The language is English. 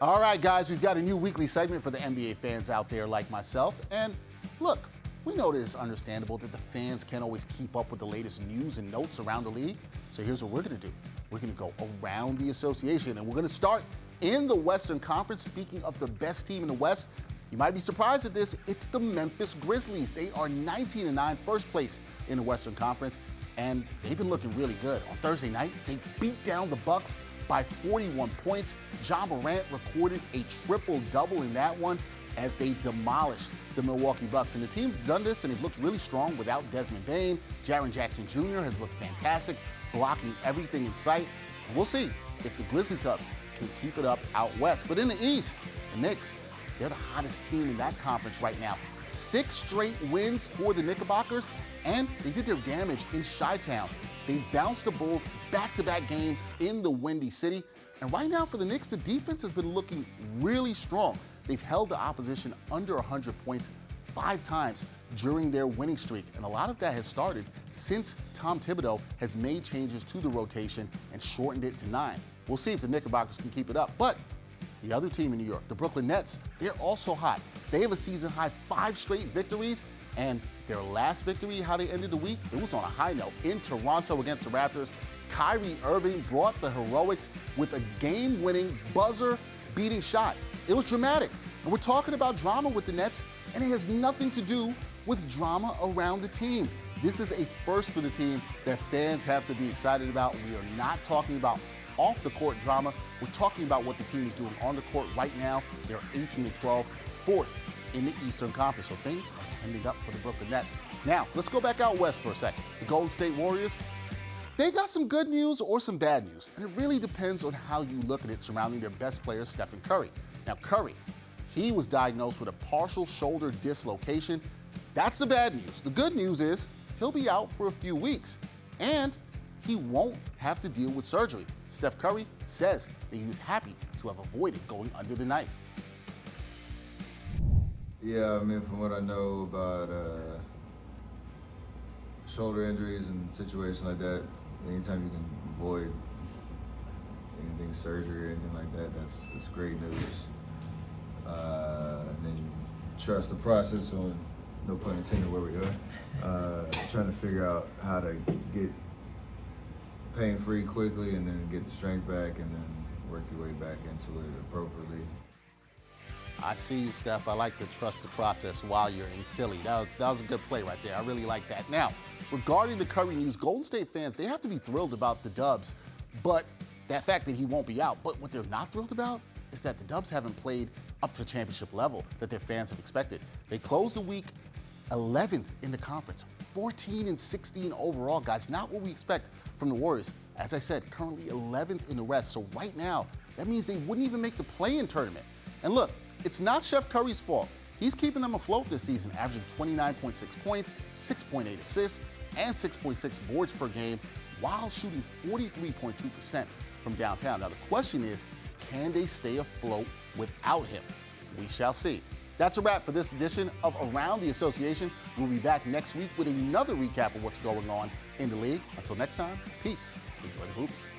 All right, guys, we've got a new weekly segment for the NBA fans out there like myself. And look, we know that it's understandable that the fans can't always keep up with the latest news and notes around the league. So here's what we're going to do. We're going to go around the association, and we're going to start in the Western Conference. Speaking of the best team in the West, you might be surprised at this. It's the Memphis Grizzlies. They are 19-9, first place in the Western Conference, and they've been looking really good. On Thursday night, they beat down the Bucks by 41 points. Ja Morant recorded a triple-double in that one as they demolished the Milwaukee Bucks. And the team's done this, and they've looked really strong without Desmond Bane. Jaren Jackson Jr. has looked fantastic, blocking everything in sight. And we'll see if the Grizzly Cubs can keep it up out west. But in the East, the Knicks, they're the hottest team in that conference right now. 6 straight wins for the Knickerbockers, and they did their damage in Chi-Town. They bounced the Bulls back-to-back games in the Windy City. And right now for the Knicks, the defense has been looking really strong. They've held the opposition under 100 points 5 times during their winning streak. And a lot of that has started since Tom Thibodeau has made changes to the rotation and shortened it to 9. We'll see if the Knickerbockers can keep it up. But the other team in New York, the Brooklyn Nets, they're also hot. They have a season-high 5 straight victories, and their last victory, how they ended the week, it was on a high note in Toronto against the Raptors. Kyrie Irving brought the heroics with a game-winning, buzzer-beating shot. It was dramatic. And we're talking about drama with the Nets, and it has nothing to do with drama around the team. This is a first for the team that fans have to be excited about. We are not talking about off-the-court drama. We're talking about what the team is doing on the court right now. They're 18-12, 4th in the Eastern Conference. So things are trending up for the Brooklyn Nets. Now, let's go back out west for a second. The Golden State Warriors, they got some good news or some bad news. And it really depends on how you look at it surrounding their best player, Stephen Curry. Now, Curry, he was diagnosed with a partial shoulder dislocation. That's the bad news. The good news is he'll be out for a few weeks, and he won't have to deal with surgery. Steph Curry says that he was happy to have avoided going under the knife. Yeah, I mean, from what I know about shoulder injuries and situations like that, anytime you can avoid anything surgery or anything like that, that's great news. And then trust the process on, no pun intended, where we are. Trying to figure out how to get pain-free quickly and then get the strength back and then work your way back into it appropriately. I see you, Steph. I like to trust the process while you're in Philly. That was a good play right there. I really like that. Now, regarding the Curry news, Golden State fans, they have to be thrilled about the Dubs, but that fact that he won't be out. But what they're not thrilled about is that the Dubs haven't played up to championship level that their fans have expected. They closed the week 11th in the conference, 14-16 overall, guys. Not what we expect from the Warriors. As I said, currently 11th in the West. So right now, that means they wouldn't even make the play-in tournament. And look, it's not Steph Curry's fault. He's keeping them afloat this season, averaging 29.6 points, 6.8 assists, and 6.6 boards per game, while shooting 43.2% from downtown. Now the question is, can they stay afloat without him? We shall see. That's a wrap for this edition of Around the Association. We'll be back next week with another recap of what's going on in the league. Until next time, peace. Enjoy the hoops.